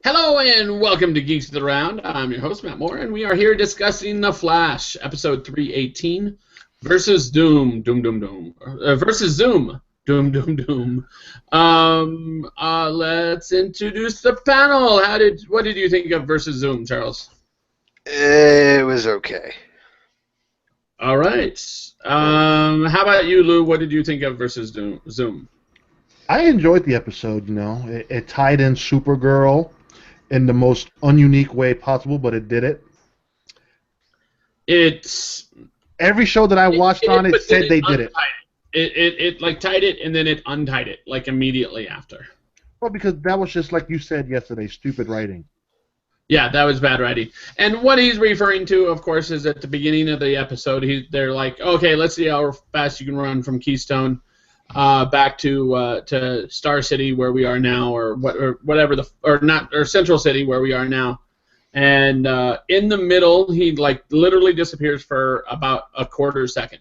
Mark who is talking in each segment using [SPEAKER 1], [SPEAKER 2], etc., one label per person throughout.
[SPEAKER 1] Hello and welcome to Geeks of the Round. I'm your host, Matt Moore, and we are here discussing The Flash, episode 318, versus Doom, Doom, Doom, Doom, versus Zoom, Doom, Doom, Doom. Let's introduce the panel. What did you think of versus Zoom, Charles?
[SPEAKER 2] It was okay.
[SPEAKER 1] All right. How about you, Lou? What did you think of versus Zoom?
[SPEAKER 3] I enjoyed the episode, It tied in Supergirl in the most ununique way possible, but it did it. Every show that I watched said they did it.
[SPEAKER 1] It like tied it and then it untied it like immediately after.
[SPEAKER 3] Well, because that was just like you said yesterday, stupid writing.
[SPEAKER 1] Yeah, that was bad writing. And what he's referring to, of course, is at the beginning of the episode, they're like, okay, let's see how fast you can run from Keystone back to Star City where we are now, or Central City where we are now. And in the middle, he like literally disappears for about a quarter second,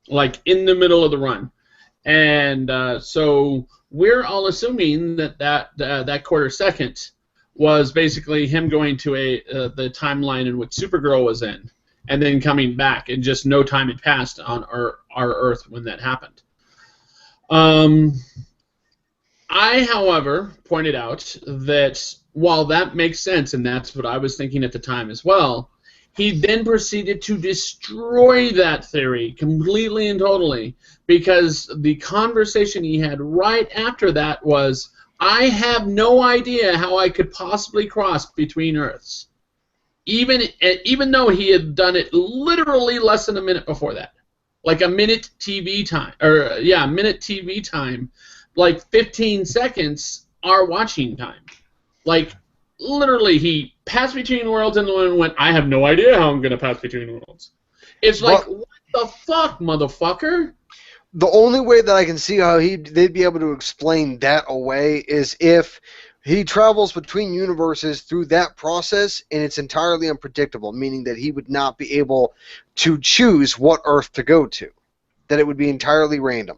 [SPEAKER 1] like in the middle of the run. And so we're all assuming that quarter second was basically him going to the timeline in which Supergirl was in, and then coming back, and just no time had passed on our Earth when that happened. I, however, pointed out that while that makes sense, and that's what I was thinking at the time as well, he then proceeded to destroy that theory completely and totally, because the conversation he had right after that was, I have no idea how I could possibly cross between Earths, even though he had done it literally less than a minute before that. Like a minute TV time, minute TV time, like 15 seconds our watching time. Like, literally, he passed between worlds and went, I have no idea how I'm going to pass between worlds. It's like, what the fuck, motherfucker?
[SPEAKER 2] The only way that I can see how they'd be able to explain that away is if he travels between universes through that process, and it's entirely unpredictable, meaning that he would not be able to choose what Earth to go to. That it would be entirely random.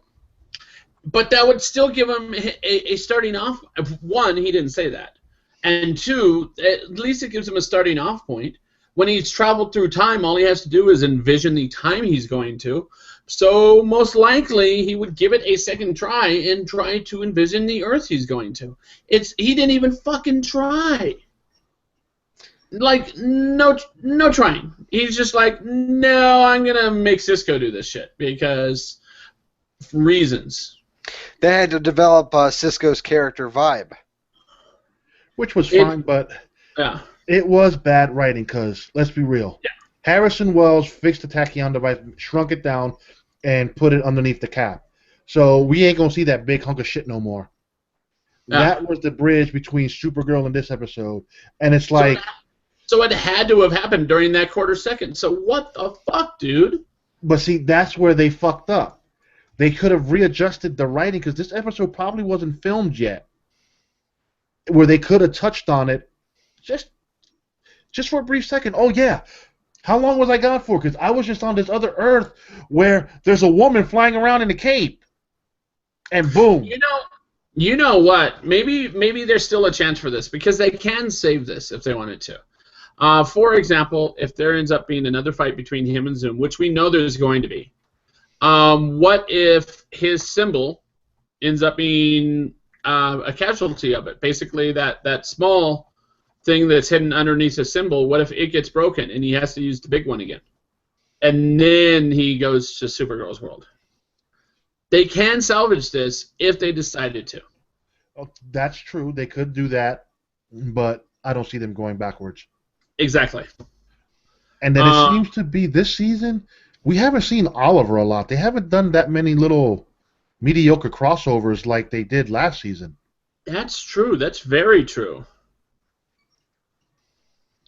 [SPEAKER 1] But that would still give him a starting off. One, he didn't say that. And two, at least it gives him a starting off point. When he's traveled through time, all he has to do is envision the time he's going to. So most likely he would give it a second try and try to envision the Earth he's going to. He didn't even fucking try. Like, no trying. He's just like, no, I'm gonna make Cisco do this shit because reasons.
[SPEAKER 2] They had to develop Cisco's character vibe,
[SPEAKER 3] which was fine, but
[SPEAKER 1] yeah,
[SPEAKER 3] it was bad writing. Because let's be real, Harrison Wells fixed the tachyon device, shrunk it down, and put it underneath the cap. So we ain't gonna see that big hunk of shit no more. That was the bridge between Supergirl and this episode, and it's like.
[SPEAKER 1] So it had to have happened during that quarter second. So what the fuck, dude?
[SPEAKER 3] But see, that's where they fucked up. They could have readjusted the writing, because this episode probably wasn't filmed yet, where they could have touched on it just for a brief second. Oh, yeah. How long was I gone for? Because I was just on this other Earth where there's a woman flying around in a cape. And boom.
[SPEAKER 1] You know what? Maybe there's still a chance for this, because they can save this if they wanted to. For example, if there ends up being another fight between him and Zoom, which we know there's going to be, what if his symbol ends up being a casualty of it? Basically, that small thing that's hidden underneath his symbol, what if it gets broken and he has to use the big one again? And then he goes to Supergirl's world. They can salvage this if they decided to.
[SPEAKER 3] Oh, that's true. They could do that, but I don't see them going backwards.
[SPEAKER 1] Exactly.
[SPEAKER 3] And then it seems to be this season, we haven't seen Oliver a lot. They haven't done that many little mediocre crossovers like they did last season.
[SPEAKER 1] That's true. That's very true.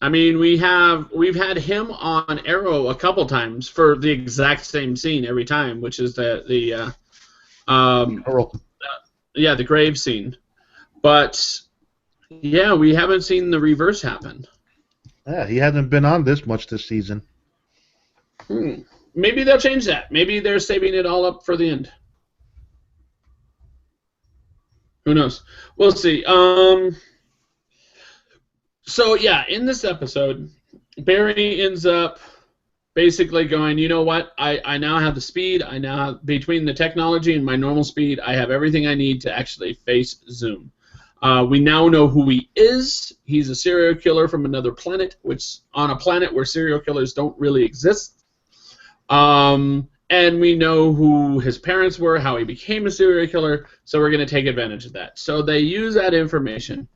[SPEAKER 1] I mean, we've had him on Arrow a couple times for the exact same scene every time, which is the grave scene. But yeah, we haven't seen the reverse happen.
[SPEAKER 3] Yeah, he hasn't been on this much this season.
[SPEAKER 1] Maybe they'll change that. Maybe they're saving it all up for the end. Who knows? We'll see. So yeah, in this episode, Barry ends up basically going, you know what? I now have the speed. I now have, between the technology and my normal speed, I have everything I need to actually face Zoom. We now know who he is. He's a serial killer from another planet, which on a planet where serial killers don't really exist. And we know who his parents were, how he became a serial killer, so we're going to take advantage of that. So they use that information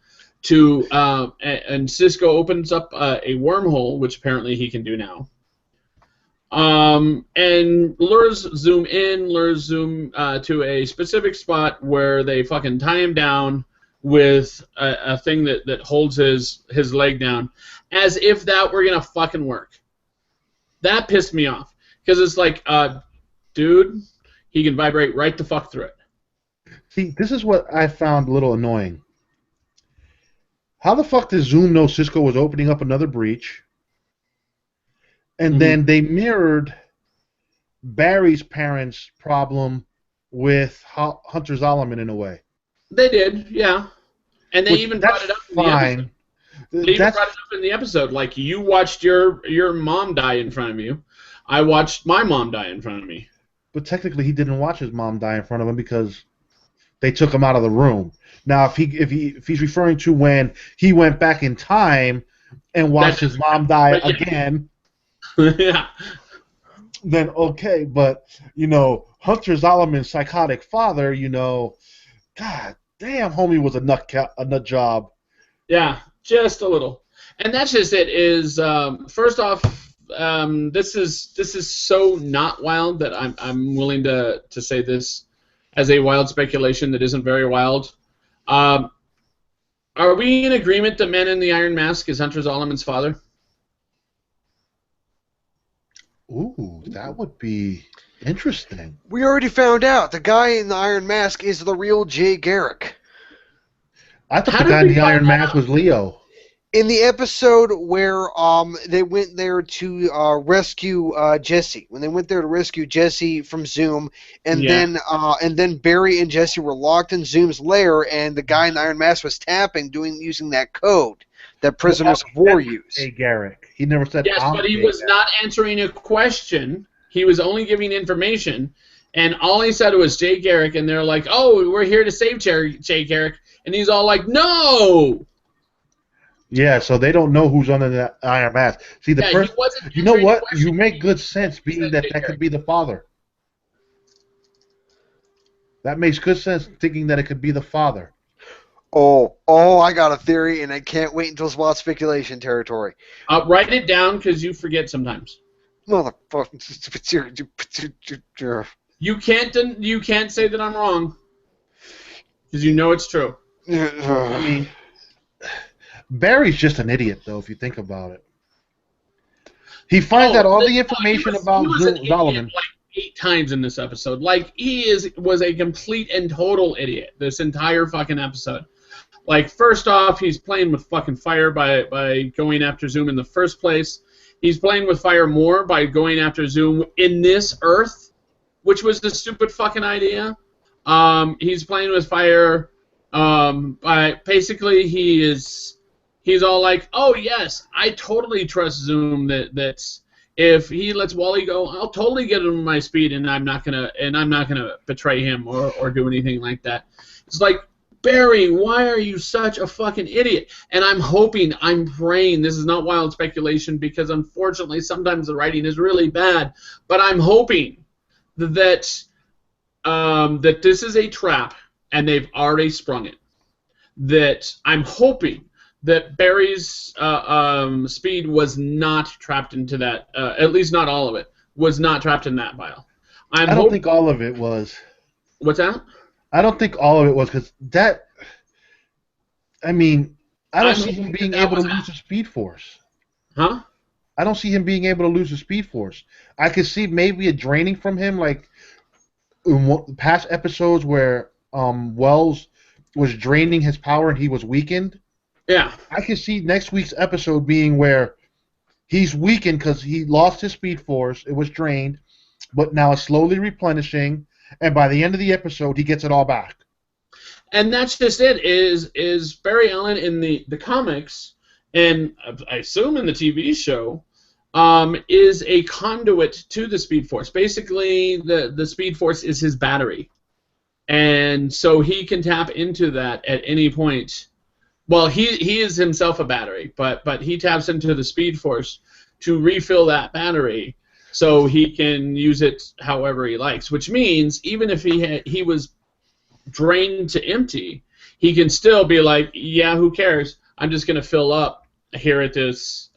[SPEAKER 1] to, and Cisco opens up a wormhole, which apparently he can do now, and lures Zoom to a specific spot where they fucking tie him down with a thing that holds his leg down, as if that were going to fucking work. That pissed me off. Because it's like, dude, he can vibrate right the fuck through it.
[SPEAKER 3] See, this is what I found a little annoying. How the fuck does Zoom know Cisco was opening up another breach? And then they mirrored Barry's parents' problem with Hunter Zolomon in a way.
[SPEAKER 1] They did, yeah. And they even brought it up in the episode. They even brought it up in the episode. Like, you watched your mom die in front of you. I watched my mom die in front of me.
[SPEAKER 3] But technically, he didn't watch his mom die in front of him because they took him out of the room. Now, if he's referring to when he went back in time and watched his mom die again,
[SPEAKER 1] yeah,
[SPEAKER 3] then okay. But Hunter Zolomon's psychotic father, God damn, homie was a nut job.
[SPEAKER 1] Yeah, just a little. And that's just it. Is first off. This is so not wild that I'm willing to say this as a wild speculation that isn't very wild. Are we in agreement that Man in the Iron Mask is Hunter Zolomon's father?
[SPEAKER 3] Ooh, that would be interesting.
[SPEAKER 2] We already found out the guy in the Iron Mask is the real Jay Garrick.
[SPEAKER 3] I thought the guy in the Iron Mask was Leo.
[SPEAKER 2] In the episode where they went there to rescue Jesse, when they went there to rescue Jesse from Zoom, and then Barry and Jesse were locked in Zoom's lair, and the guy in the Iron Mask was tapping, using that code that prisoners of war use.
[SPEAKER 3] Hey, Garrick. He never said.
[SPEAKER 1] Yes, but he was not answering a question. He was only giving information, and all he said was Jay Garrick, and they're like, "Oh, we're here to save Jay Garrick," and he's all like, "No."
[SPEAKER 3] Yeah, so they don't know who's under the Iron Mask. See, the first, you know what? You make good sense, being that could be the father. That makes good sense, thinking that it could be the father.
[SPEAKER 2] Oh, I got a theory, and I can't wait until it's wild speculation territory.
[SPEAKER 1] Write it down, because you forget sometimes.
[SPEAKER 2] Motherfucker.
[SPEAKER 1] You can't say that I'm wrong, because you know it's true.
[SPEAKER 3] I mean, Barry's just an idiot, though, if you think about it. He finds out all the information about Zolomon.
[SPEAKER 1] Like 8 times in this episode. Like, was a complete and total idiot this entire fucking episode. Like, first off, he's playing with fucking fire by going after Zoom in the first place. He's playing with fire more by going after Zoom in this Earth, which was the stupid fucking idea. He's playing with fire by basically he's all like, "Oh yes, I totally trust Zoom that if he lets Wally go, I'll totally get him my speed, and I'm not gonna betray him or do anything like that." It's like, Barry, why are you such a fucking idiot? And I'm praying, this is not wild speculation, because unfortunately sometimes the writing is really bad, but I'm hoping that this is a trap and they've already sprung it. That I'm hoping that Barry's speed was not trapped into that, at least not all of it, was not trapped in that vial.
[SPEAKER 3] I don't think all of it was.
[SPEAKER 1] What's that?
[SPEAKER 3] I don't think all of it was, because that, I mean, I don't see him being able to lose the Speed Force.
[SPEAKER 1] Huh?
[SPEAKER 3] I don't see him being able to lose the Speed Force. I could see maybe a draining from him, like in past episodes where Wells was draining his power and he was weakened.
[SPEAKER 1] Yeah.
[SPEAKER 3] I could see next week's episode being where he's weakened because he lost his Speed Force, it was drained, but now it's slowly replenishing, and by the end of the episode, he gets it all back. And
[SPEAKER 1] that's just it, is Barry Allen in the comics and I assume in the TV show, is a conduit to the Speed Force. Basically, the Speed Force is his battery. And so he can tap into that at any point. Well, he is himself a battery, but he taps into the Speed Force to refill that battery so he can use it however he likes, which means even if he was drained to empty, he can still be like, yeah, who cares? I'm just going to fill up here at this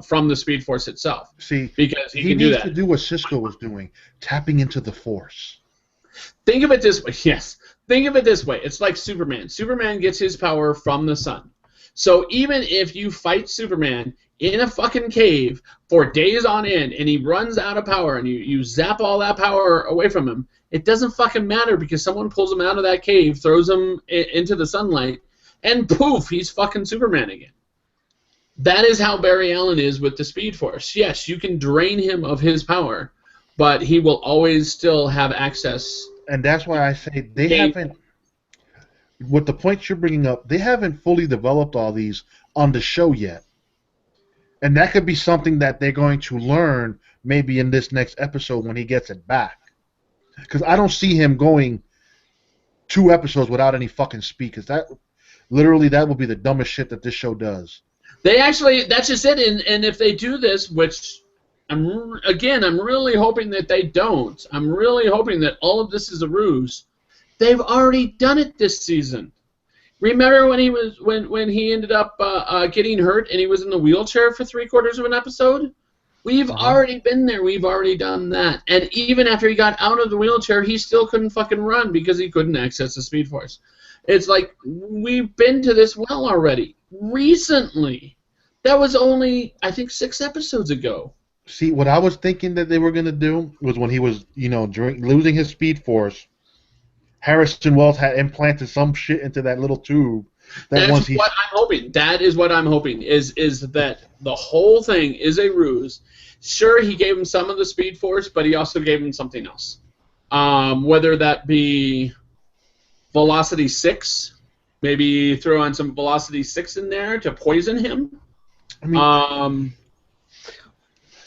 [SPEAKER 1] from the Speed Force itself.
[SPEAKER 3] See,
[SPEAKER 1] because he can
[SPEAKER 3] needs
[SPEAKER 1] do that.
[SPEAKER 3] to do what Cisco was doing, tapping into the Force.
[SPEAKER 1] Think of it this way. Yes. Think of it this way. It's like Superman. Superman gets his power from the sun. So even if you fight Superman in a fucking cave for days on end and he runs out of power and you zap all that power away from him, it doesn't fucking matter because someone pulls him out of that cave, throws him into the sunlight, and poof, he's fucking Superman again. That is how Barry Allen is with the Speed Force. Yes, you can drain him of his power, but he will always still have access.
[SPEAKER 3] And that's why I say they haven't, with the points you're bringing up, they haven't fully developed all these on the show yet. And that could be something that they're going to learn maybe in this next episode when he gets it back. Because I don't see him going 2 episodes without any fucking speed, because that will be the dumbest shit that this show does.
[SPEAKER 1] They actually, that's just it, and if they do this, which I'm really hoping that they don't. I'm really hoping that all of this is a ruse. They've already done it this season. Remember when he ended up getting hurt and he was in the wheelchair for 3/4 of an episode? We've already been there. We've already done that. And even after he got out of the wheelchair, he still couldn't fucking run because he couldn't access the Speed Force. It's like, we've been to this well already. Recently. That was only, I think, 6 episodes ago.
[SPEAKER 3] See, what I was thinking that they were going to do was when he was, losing his Speed Force, Harrison Wells had implanted some shit into that little tube.
[SPEAKER 1] That's what I'm hoping. That is what I'm hoping, is that the whole thing is a ruse. Sure, he gave him some of the Speed Force, but he also gave him something else. Whether that be Velocity 6, maybe throw on some Velocity 6 in there to poison him,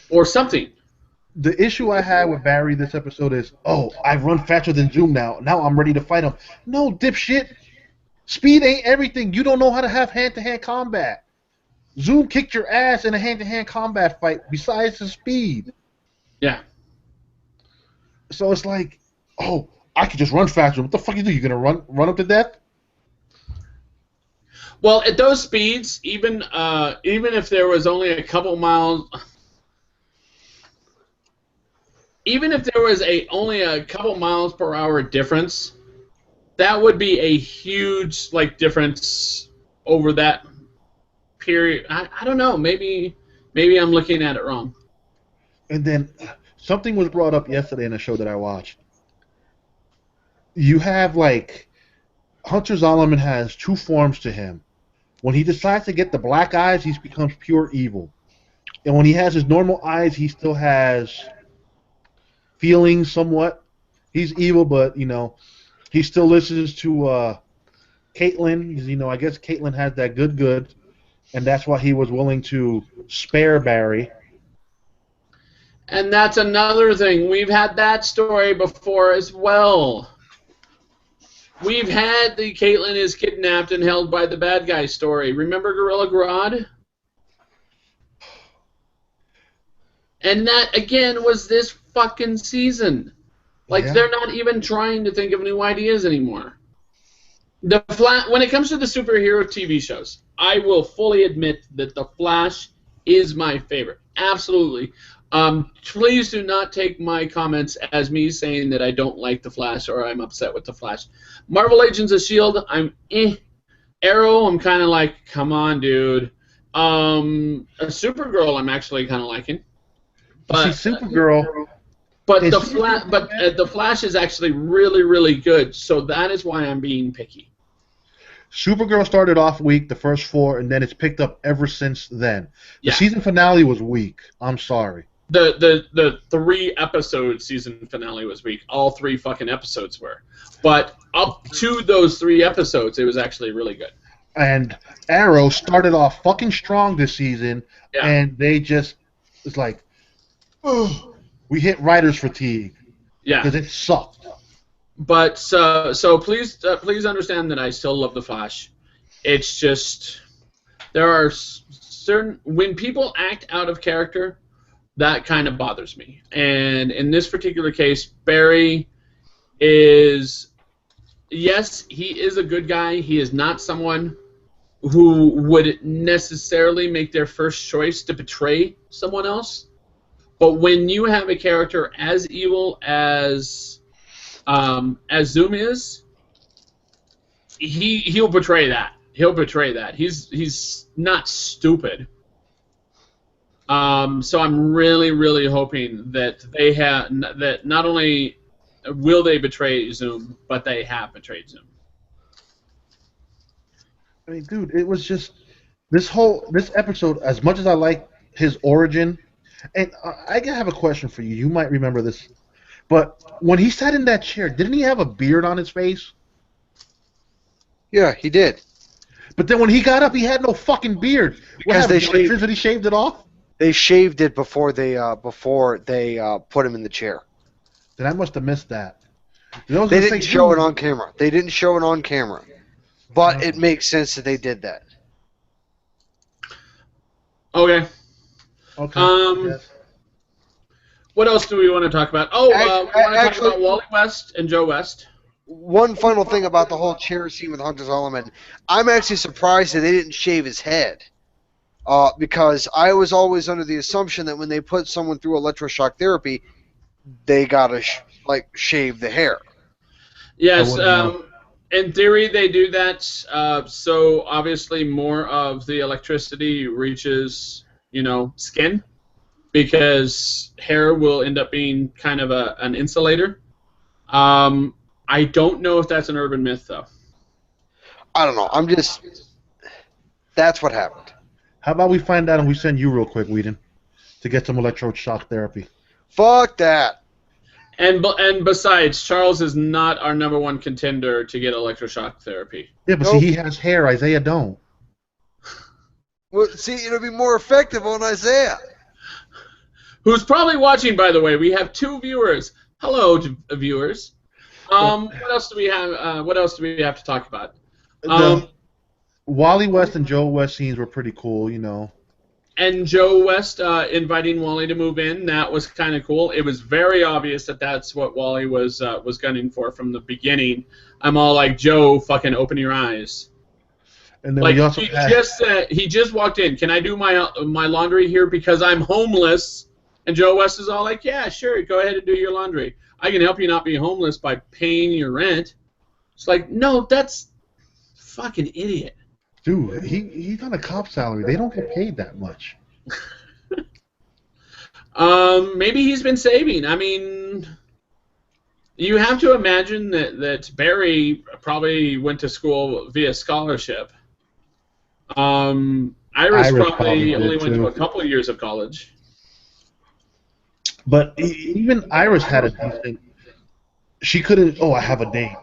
[SPEAKER 1] or something.
[SPEAKER 3] The issue I had with Barry this episode is, I run faster than Zoom now. Now I'm ready to fight him. No, dipshit. Speed ain't everything. You don't know how to have hand-to-hand combat. Zoom kicked your ass in a hand-to-hand combat fight besides the speed.
[SPEAKER 1] Yeah.
[SPEAKER 3] So it's like, I could just run faster. What the fuck you do? You gonna run up to death?
[SPEAKER 1] Well, at those speeds, even if there was only a couple miles, even if there was only a couple miles per hour difference, that would be a huge difference over that period. I don't know. Maybe I'm looking at it wrong.
[SPEAKER 3] And then something was brought up yesterday in a show that I watched. You have Hunter Zolomon has 2 forms to him. When he decides to get the black eyes, he becomes pure evil. And when he has his normal eyes, he still has feelings somewhat. He's evil, but he still listens to Caitlin, because I guess Caitlin has that good, and that's why he was willing to spare Barry.
[SPEAKER 1] And that's another thing. We've had that story before as well. We've had the Caitlin is kidnapped and held by the bad guy story. Remember Gorilla Grodd? And that, again, was this fucking season. They're not even trying to think of new ideas anymore. When it comes to the superhero TV shows, I will fully admit that The Flash is my favorite. Absolutely. Please do not take my comments as me saying that I don't like The Flash or I'm upset with The Flash. Marvel Agents of S.H.I.E.L.D., I'm Arrow, I'm kind of like, come on, dude. Supergirl, I'm actually kind of liking. But
[SPEAKER 3] Supergirl...
[SPEAKER 1] But the Flash is actually really, really good, so that is why I'm being picky.
[SPEAKER 3] Supergirl started off weak, the first 4, and then it's picked up ever since then. The season finale was weak. I'm sorry.
[SPEAKER 1] The 3-episode season finale was weak. All 3 fucking episodes were. But up to those 3 episodes, it was actually really good.
[SPEAKER 3] And Arrow started off fucking strong this season, and they just it's like, oh, we hit writer's fatigue because it sucked.
[SPEAKER 1] But so please understand that I still love the Flash. It's just there are certain when people act out of character, that kind of bothers me. And in this particular case, Barry is, yes, he is a good guy. He is not someone who would necessarily make their first choice to betray someone else. But when you have a character as evil as Zoom is, he'll betray that. He'll betray that. He's not stupid. So I'm really, really hoping that they have that not only will they betray Zoom, but they have betrayed Zoom.
[SPEAKER 3] I mean, dude, it was just this episode. As much as I like his origin, and I have a question for you. You might remember this, but when he sat in that chair, didn't he have a beard on his face?
[SPEAKER 2] Yeah, he did.
[SPEAKER 3] But then when he got up, he had no fucking beard.
[SPEAKER 2] Because they
[SPEAKER 3] electricity shaved it off.
[SPEAKER 2] They shaved it before they put him in the chair.
[SPEAKER 3] Then I must have missed that.
[SPEAKER 2] They didn't show it on camera. They didn't show it on camera. But it makes sense that they did that.
[SPEAKER 1] Okay.
[SPEAKER 3] Yes.
[SPEAKER 1] What else do we want to talk about? Oh, we want to talk about Wally West and Joe West.
[SPEAKER 2] One final thing about the whole chair scene with Hunter Zolomon. I'm actually surprised that they didn't shave his head. Because I was always under the assumption that when they put someone through electroshock therapy, they gotta shave the hair.
[SPEAKER 1] Yes, in theory they do that. So obviously more of the electricity reaches, skin, because hair will end up being kind of an insulator. I don't know if that's an urban myth though.
[SPEAKER 2] I don't know. That's what happened.
[SPEAKER 3] How about we find out and we send you real quick, Whedon, to get some electroshock therapy?
[SPEAKER 2] Fuck that.
[SPEAKER 1] And besides, Charles is not our number one contender to get electroshock therapy.
[SPEAKER 3] Yeah, but see, he has hair. Isaiah don't.
[SPEAKER 2] Well, see, it'll be more effective on Isaiah.
[SPEAKER 1] Who's probably watching, by the way. We have 2 viewers. Hello, viewers. What else do we have? What else do we have to talk about?
[SPEAKER 3] Wally West and Joe West scenes were pretty cool,
[SPEAKER 1] And Joe West inviting Wally to move in, that was kind of cool. It was very obvious that that's what Wally was gunning for from the beginning. I'm all like, Joe, fucking open your eyes.
[SPEAKER 3] And then we also
[SPEAKER 1] he just walked in. Can I do my laundry here because I'm homeless? And Joe West is all like, yeah, sure, go ahead and do your laundry. I can help you not be homeless by paying your rent. It's like, no, that's fucking idiot.
[SPEAKER 3] Dude, he's on a cop salary. They don't get paid that much.
[SPEAKER 1] Maybe he's been saving. I mean, you have to imagine that Barry probably went to school via scholarship. Iris probably only went to a couple of years of college.
[SPEAKER 3] But even Iris had a decent. She couldn't. Oh, I have a date.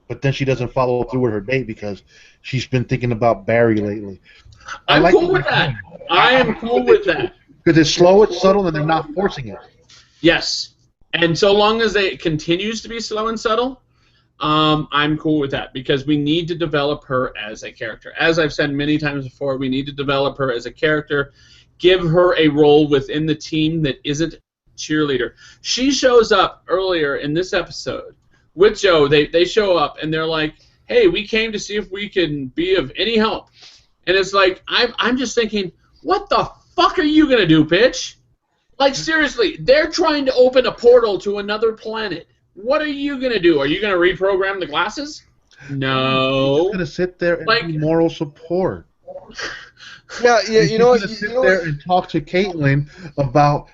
[SPEAKER 3] But then she doesn't follow through with her date because she's been thinking about Barry lately.
[SPEAKER 1] I'm cool with that. I am cool with that.
[SPEAKER 3] Because it's slow, it's subtle, and they're not forcing it.
[SPEAKER 1] Yes. And so long as it continues to be slow and subtle, I'm cool with that because we need to develop her as a character. As I've said many times before, we need to develop her as a character, give her a role within the team that isn't cheerleader. She shows up earlier in this episode with Joe. They show up and they're like, hey, we came to see if we can be of any help. And it's like, I'm just thinking, what the fuck are you going to do, bitch? Like, seriously, they're trying to open a portal to another planet. What are you going to do? Are you going to reprogram the glasses? No.
[SPEAKER 3] You're just going to sit there and be moral support.
[SPEAKER 2] Yeah, you know what?
[SPEAKER 3] Sit there and talk to Caitlin about,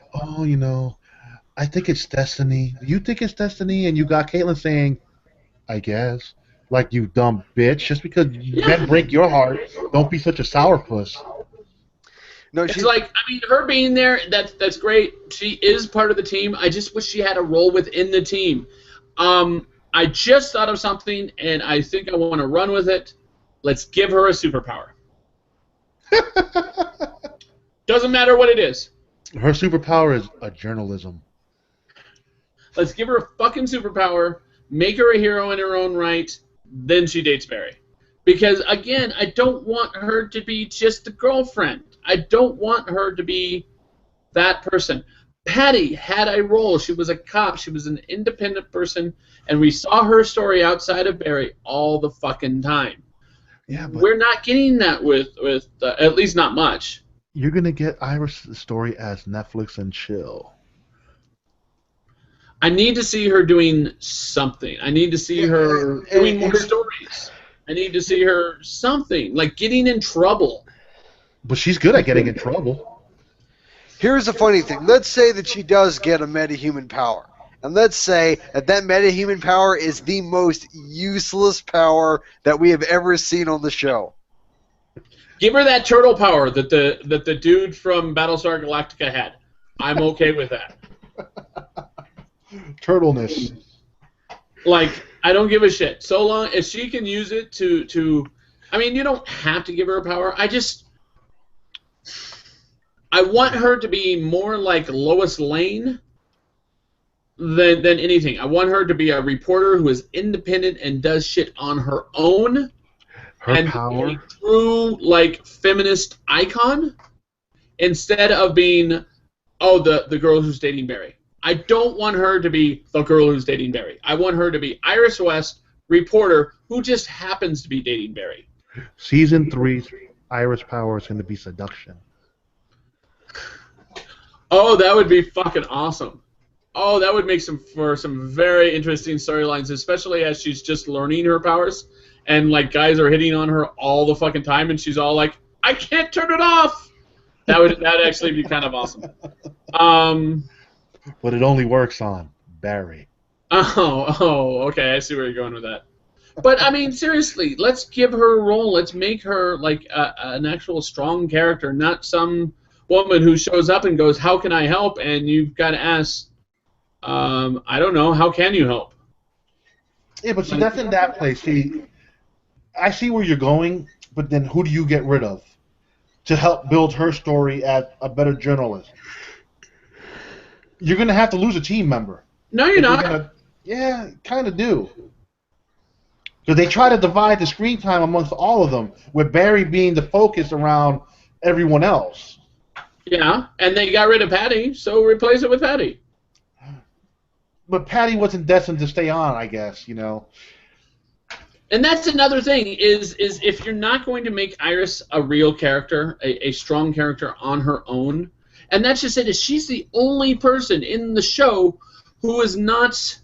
[SPEAKER 3] I think it's destiny. You think it's destiny? And you got Caitlin saying, I guess. Like, you dumb bitch. Just because men break your heart, don't be such a sourpuss.
[SPEAKER 1] No, it's like, I mean, her being there, that's great. She is part of the team. I just wish she had a role within the team. I just thought of something, and I think I want to run with it. Let's give her a superpower. Doesn't matter what it is.
[SPEAKER 3] Her superpower is a journalism.
[SPEAKER 1] Let's give her a fucking superpower, make her a hero in her own right, then she dates Barry. Because, again, I don't want her to be just a girlfriend. I don't want her to be that person. Patty had a role. She was a cop. She was an independent person, and we saw her story outside of Barry all the fucking time.
[SPEAKER 3] Yeah, but
[SPEAKER 1] we're not getting that with at least not much.
[SPEAKER 3] You're gonna get Iris' story as Netflix and chill.
[SPEAKER 1] I need to see her doing something. I need to see her doing more stories. I need to see her something, like getting in trouble.
[SPEAKER 3] But she's good at getting in trouble.
[SPEAKER 2] Here's the funny thing. Let's say that she does get a metahuman power. And let's say that that metahuman power is the most useless power that we have ever seen on the show.
[SPEAKER 1] Give her that turtle power that the dude from Battlestar Galactica had. I'm okay with that.
[SPEAKER 3] Turtleness.
[SPEAKER 1] Like, I don't give a shit. So long as she can use it to I mean, you don't have to give her a power. I want her to be more like Lois Lane than anything. I want her to be a reporter who is independent and does shit on her own.
[SPEAKER 3] Her power.
[SPEAKER 1] A true, like, feminist icon instead of being, the girl who's dating Barry. I don't want her to be the girl who's dating Barry. I want her to be Iris West, reporter, who just happens to be dating Barry.
[SPEAKER 3] Season 3's Iris power is going to be seduction.
[SPEAKER 1] Oh, that would be fucking awesome. Oh, that would make for some very interesting storylines, especially as she's just learning her powers, and like guys are hitting on her all the fucking time, and she's all like, "I can't turn it off." That'd actually be kind of awesome.
[SPEAKER 3] But it only works on Barry.
[SPEAKER 1] Okay, I see where you're going with that. But I mean, seriously, let's give her a role. Let's make her like an actual strong character, not some woman who shows up and goes, "How can I help?" And you've got to ask, I don't know, how can you help?
[SPEAKER 3] Yeah, but see, that's in that place. See, I see where you're going, but then who do you get rid of to help build her story as a better journalist? You're going to have to lose a team member.
[SPEAKER 1] No, you're not.
[SPEAKER 3] Yeah, kind of do. Because they try to divide the screen time amongst all of them, with Barry being the focus around everyone else.
[SPEAKER 1] Yeah, and they got rid of Patty, so replace it with Patty.
[SPEAKER 3] But Patty wasn't destined to stay on, I guess, you know.
[SPEAKER 1] And that's another thing, is if you're not going to make Iris a real character, a strong character on her own, and that's just it, is she's the only person in the show who is not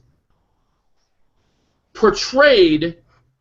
[SPEAKER 1] portrayed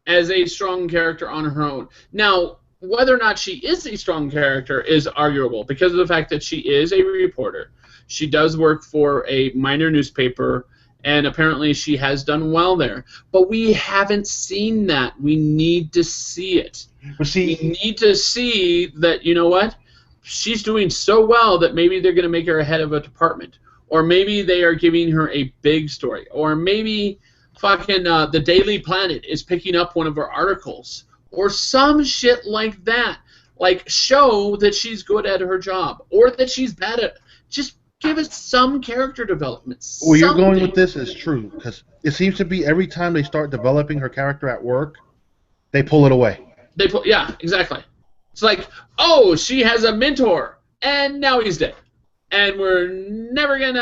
[SPEAKER 1] as a strong character on her own. Now, whether or not she is a strong character is arguable because of the fact that she is a reporter. She does work for a minor newspaper, and apparently she has done well there. But we haven't seen that. We need to see it. We need to see that, you know what? She's doing so well that maybe they're going to make her a head of a department. Or maybe they are giving her a big story. Or maybe fucking the Daily Planet is picking up one of her articles. Or some shit like that. Like, show that she's good at her job. Or that she's bad at it. Just give us some character development.
[SPEAKER 3] Where you're going with this is true. Because it seems to be every time they start developing her character at work, they pull it away.
[SPEAKER 1] Yeah, exactly. It's like, oh, she has a mentor, and now he's dead. And we're never going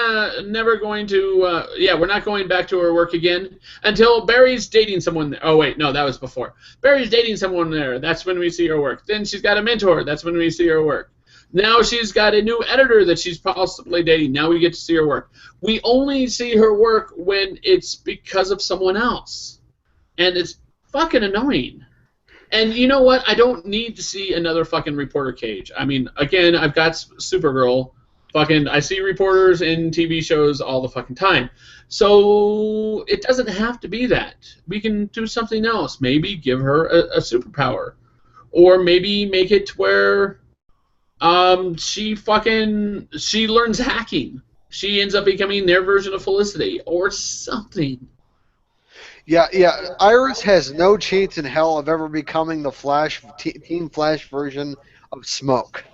[SPEAKER 1] to, we're not going back to her work again until Barry's dating someone there. Oh, wait, no, that was before. Barry's dating someone there. That's when we see her work. Then she's got a mentor. That's when we see her work. Now she's got a new editor that she's possibly dating. Now we get to see her work. We only see her work when it's because of someone else. And it's fucking annoying. And you know what? I don't need to see another fucking reporter cage. I mean, again, I've got Supergirl. I see reporters in TV shows all the fucking time. So it doesn't have to be that. We can do something else. Maybe give her a superpower. Or maybe make it where she learns hacking. She ends up becoming their version of Felicity or something.
[SPEAKER 2] Yeah. Iris has no chance in hell of ever becoming the Team Flash version of Smoke.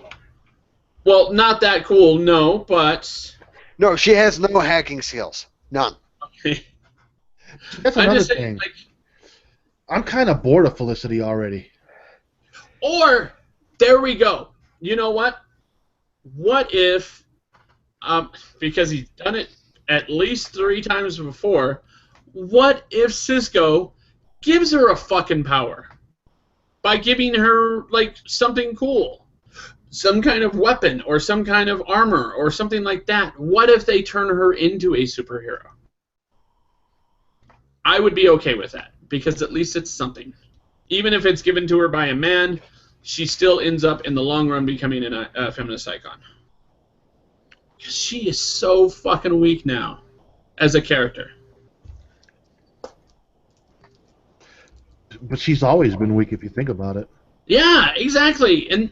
[SPEAKER 1] Well, not that cool, no, but
[SPEAKER 2] No, she has no hacking skills. None.
[SPEAKER 3] That's
[SPEAKER 1] I'm
[SPEAKER 3] another
[SPEAKER 1] just saying,
[SPEAKER 3] thing.
[SPEAKER 1] like,
[SPEAKER 3] I'm kind of bored of Felicity already.
[SPEAKER 1] or there we go. You know what? What if, because he's done it at least 3 times before, what if Cisco gives her a fucking power by giving her like something cool, some kind of weapon or some kind of armor or something like that? What if they turn her into a superhero? I would be okay with that because at least it's something. Even if it's given to her by a man, she still ends up in the long run becoming a feminist icon. Because she is so fucking weak now as a character.
[SPEAKER 3] But she's always been weak if you think about it.
[SPEAKER 1] Yeah, exactly. And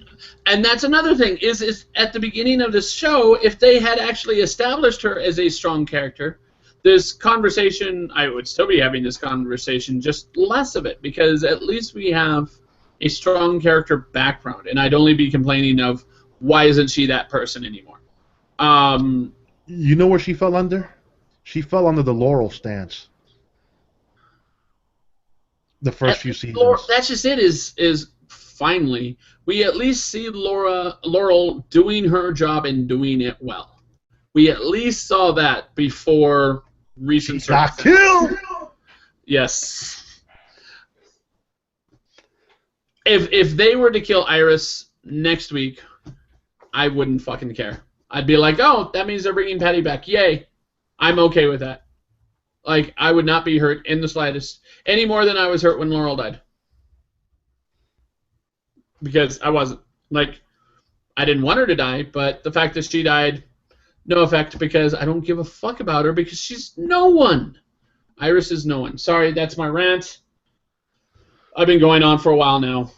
[SPEAKER 1] that's another thing is at the beginning of this show, if they had actually established her as a strong character, this conversation, I would still be having this conversation, just less of it, because at least we have a strong character background, and I'd only be complaining of why isn't she that person anymore.
[SPEAKER 3] You know where she fell under? She fell under the Laurel stance. The first few seasons.
[SPEAKER 1] That's just it. Is finally we at least see Laurel doing her job and doing it well. We at least saw that before recent.
[SPEAKER 3] She got killed.
[SPEAKER 1] Yes. If they were to kill Iris next week, I wouldn't fucking care. I'd be like, oh, that means they're bringing Patty back. Yay. I'm okay with that. Like, I would not be hurt in the slightest, any more than I was hurt when Laurel died. Because I wasn't. Like, I didn't want her to die, but the fact that she died, no effect, because I don't give a fuck about her, because she's no one. Iris is no one. Sorry, that's my rant. I've been going on for a while now.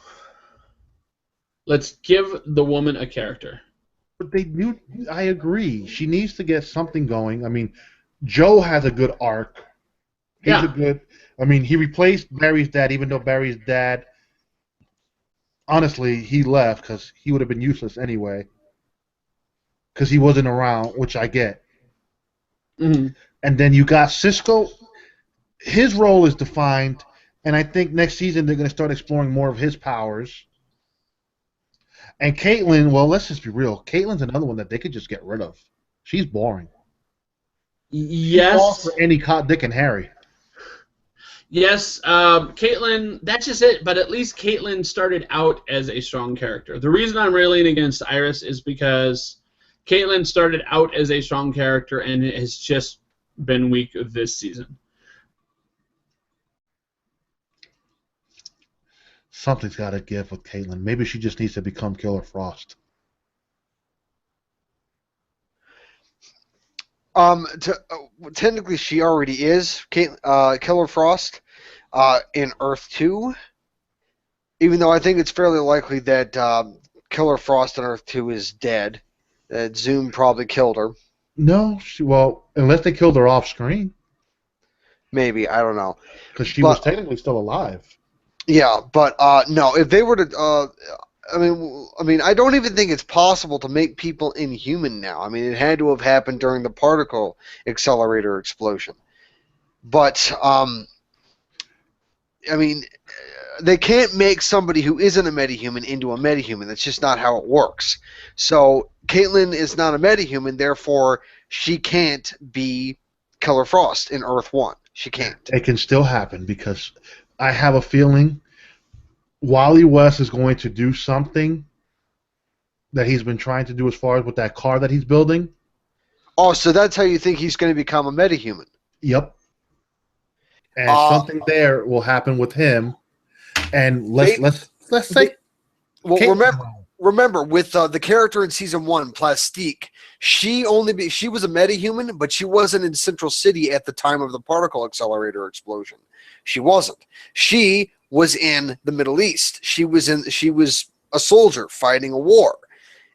[SPEAKER 1] Let's give the woman a character.
[SPEAKER 3] But they do. I agree. She needs to get something going. I mean, Joe has a good arc. He's a good. I mean, he replaced Barry's dad, even though Barry's dad, honestly, he left because he would have been useless anyway. Because he wasn't around, which I get.
[SPEAKER 1] Mm-hmm.
[SPEAKER 3] And then you got Cisco. His role is defined, and I think next season they're going to start exploring more of his powers. And Caitlin, well, let's just be real. Caitlin's another one that they could just get rid of. She's boring.
[SPEAKER 1] Yes.
[SPEAKER 3] She falls for any Dick and Harry.
[SPEAKER 1] Yes, Caitlin, that's just it. But at least Caitlin started out as a strong character. The reason I'm railing against Iris is because Caitlin started out as a strong character and has just been weak this season.
[SPEAKER 3] Something's got to give with Caitlin. Maybe she just needs to become Killer Frost.
[SPEAKER 2] Technically, she already is Killer Frost in Earth 2. Even though I think it's fairly likely that Killer Frost in Earth 2 is dead. That Zoom probably killed her.
[SPEAKER 3] No, well, unless they killed her off screen.
[SPEAKER 2] Maybe, I don't know.
[SPEAKER 3] Because she was technically still alive.
[SPEAKER 2] Yeah, but no, if they were to, I mean, I don't even think it's possible to make people inhuman now. I mean, it had to have happened during the particle accelerator explosion. But, I mean, they can't make somebody who isn't a metahuman into a metahuman. That's just not how it works. So, Caitlin is not a metahuman, therefore, she can't be Killer Frost in Earth 1. She can't.
[SPEAKER 3] It can still happen because I have a feeling Wally West is going to do something that he's been trying to do as far as with that car that he's building.
[SPEAKER 2] Oh, so that's how you think he's going to become a metahuman?
[SPEAKER 3] Yep. And something there will happen with him. And let's say.
[SPEAKER 2] Well, remember with the character in season 1, Plastique, she was a metahuman, but she wasn't in Central City at the time of the particle accelerator explosion. She wasn't. She was in the Middle East. She was a soldier fighting a war.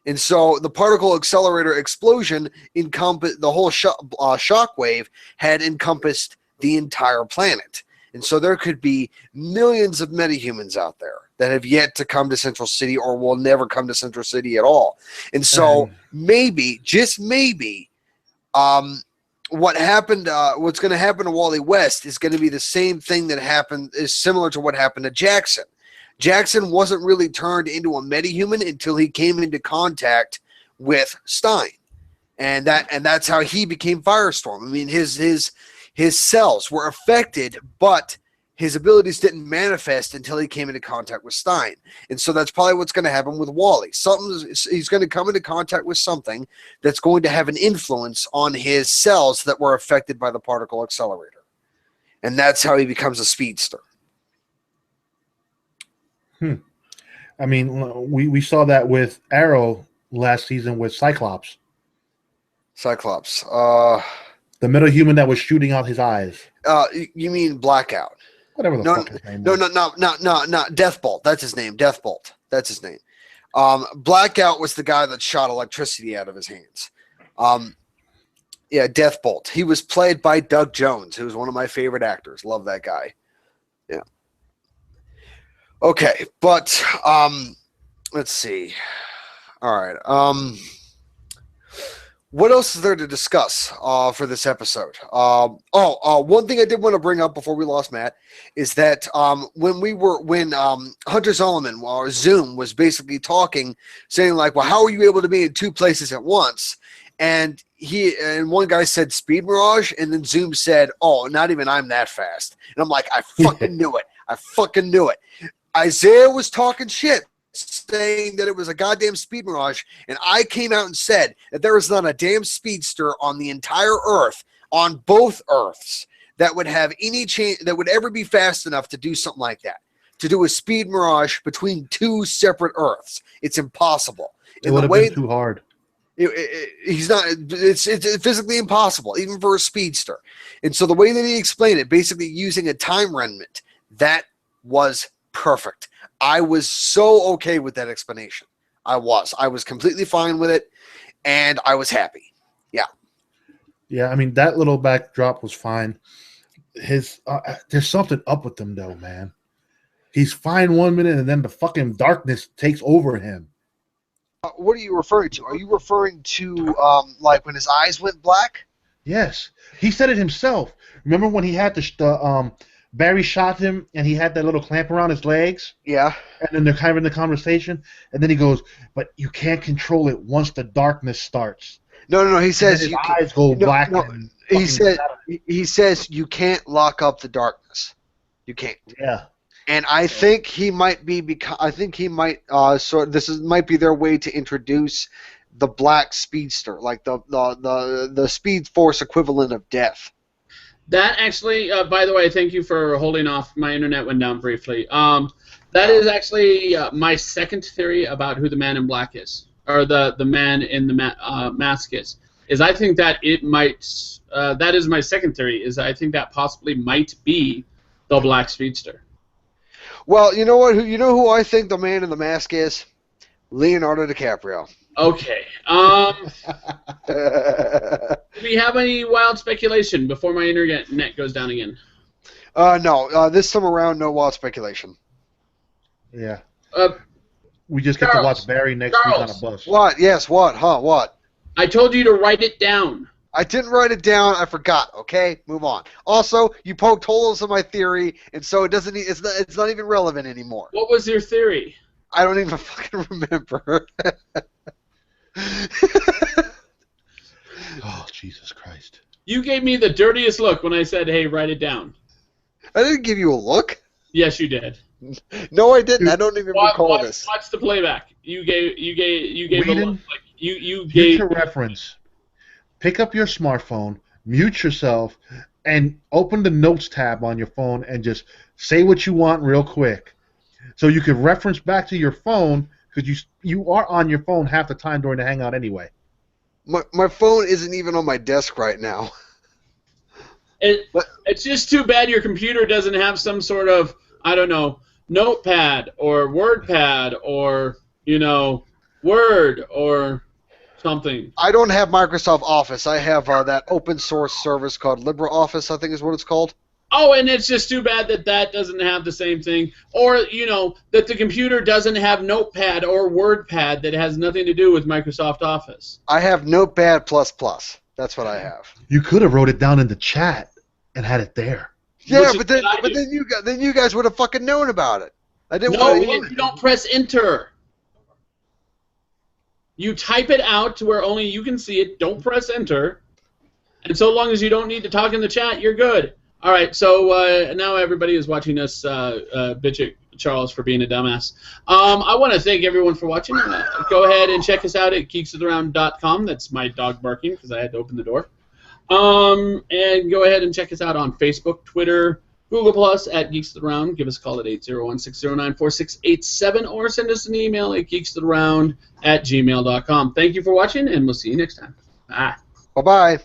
[SPEAKER 2] And so the particle accelerator explosion encompassed the whole shockwave had encompassed the entire planet. And so there could be millions of metahumans out there that have yet to come to Central City or will never come to Central City at all. And so maybe, just maybe, what's going to happen to Wally West is going to be the same thing that happened, is similar to what happened to Jackson. Jackson wasn't really turned into a metahuman until he came into contact with Stein. And that's how he became Firestorm. I mean, his cells were affected, but his abilities didn't manifest until he came into contact with Stein. And so that's probably what's going to happen with Wally. He's going to come into contact with something that's going to have an influence on his cells that were affected by the particle accelerator. And that's how he becomes a speedster.
[SPEAKER 3] I mean, we saw that with Arrow last season with Cyclops. The metahuman that was shooting out his eyes.
[SPEAKER 2] You mean Blackout?
[SPEAKER 3] Whatever the fuck his name was.
[SPEAKER 2] No, Deathbolt. That's his name. Deathbolt. That's his name. Blackout was the guy that shot electricity out of his hands. Deathbolt. He was played by Doug Jones, who was one of my favorite actors. Love that guy. Yeah. Okay, but let's see. All right. What else is there to discuss for this episode? One thing I did want to bring up before we lost Matt is that when Hunter Zolomon or Zoom was basically talking, saying like, "Well, how are you able to be in two places at once?" And one guy said speed mirage, and then Zoom said, "Oh, not even I'm that fast." And I'm like, I fucking knew it. I fucking knew it. Isaiah was talking shit, saying that it was a goddamn speed mirage, and I came out and said that there is not a damn speedster on the entire Earth, on both Earths, that would have any chance, that would ever be fast enough to do something like that, to do a speed mirage between two separate Earths. It's impossible.
[SPEAKER 3] It would have been too hard.
[SPEAKER 2] He's not. It's physically impossible, even for a speedster. And so the way that he explained it, basically using a time remnant, that was perfect. I was so okay with that explanation. I was completely fine with it, and I was happy. Yeah,
[SPEAKER 3] I mean, that little backdrop was fine. There's something up with him though, man. He's fine 1 minute, and then the fucking darkness takes over him.
[SPEAKER 2] What are you referring to? Are you referring to like when his eyes went black?
[SPEAKER 3] Yes, he said it himself. Remember when he had the Barry shot him, and he had that little clamp around his legs?
[SPEAKER 2] Yeah.
[SPEAKER 3] And then they're kind of in the conversation, and then he goes, "But you can't control it once the darkness starts."
[SPEAKER 2] No. He says
[SPEAKER 3] his eyes go black.
[SPEAKER 2] No. He says you can't lock up the darkness. You can't.
[SPEAKER 3] Yeah.
[SPEAKER 2] And I think he might be might be their way to introduce the black speedster, like the Speed Force equivalent of death.
[SPEAKER 1] That actually, by the way, thank you for holding off. My internet went down briefly. That is actually my second theory about who the Man in Black is, or the man in the mask is. I think that it might. That is my second theory. Is I think that possibly might be the Black Speedster.
[SPEAKER 2] Well, you know what? You know who I think the Man in the Mask is? Leonardo DiCaprio.
[SPEAKER 1] Okay. Do we have any wild speculation before my internet goes down again?
[SPEAKER 2] No. This time around, no wild speculation.
[SPEAKER 3] Yeah. We just get to watch Barry next week on a bus.
[SPEAKER 2] What? Yes. What? Huh? What?
[SPEAKER 1] I told you to write it down.
[SPEAKER 2] I didn't write it down. I forgot. Okay, move on. Also, you poked holes in my theory, and so it doesn't. It's not even relevant anymore.
[SPEAKER 1] What was your theory?
[SPEAKER 2] I don't even fucking remember.
[SPEAKER 3] Oh, Jesus Christ.
[SPEAKER 1] You gave me the dirtiest look when I said, "Hey, write it down."
[SPEAKER 2] I didn't give you a look.
[SPEAKER 1] Yes, you did.
[SPEAKER 2] No, I didn't. I don't even recall this.
[SPEAKER 1] Watch the playback. You gave a look. Like, you gave.
[SPEAKER 3] Future reference. Pick up your smartphone, mute yourself, and open the Notes tab on your phone and just say what you want real quick. So you can reference back to your phone, because you are on your phone half the time during the hangout anyway.
[SPEAKER 2] My phone isn't even on my desk right now.
[SPEAKER 1] It's just too bad your computer doesn't have some sort of, I don't know, notepad or WordPad or, Word or something.
[SPEAKER 2] I don't have Microsoft Office. I have that open source service called LibreOffice, I think is what it's called.
[SPEAKER 1] Oh, and it's just too bad that that doesn't have the same thing. Or, you know, that the computer doesn't have Notepad or WordPad that has nothing to do with Microsoft Office.
[SPEAKER 2] I have Notepad++. That's what I have.
[SPEAKER 3] You could have wrote it down in the chat and had it there.
[SPEAKER 2] Yeah, but then you guys would have fucking known about it. I didn't
[SPEAKER 1] No,
[SPEAKER 2] want to.
[SPEAKER 1] you don't press enter. You type it out to where only you can see it. Don't press enter. And so long as you don't need to talk in the chat, you're good. All right, so now everybody is watching us bitch at Charles for being a dumbass. I want to thank everyone for watching. Go ahead and check us out at geeksoftheround.com. That's my dog barking because I had to open the door. And go ahead and check us out on Facebook, Twitter, Google Plus at Geeks of the Round. Give us a call at 801-609-4687 or send us an email at geeksoftheround@gmail.com. Thank you for watching, and we'll see you next time. Bye.
[SPEAKER 2] Bye-bye.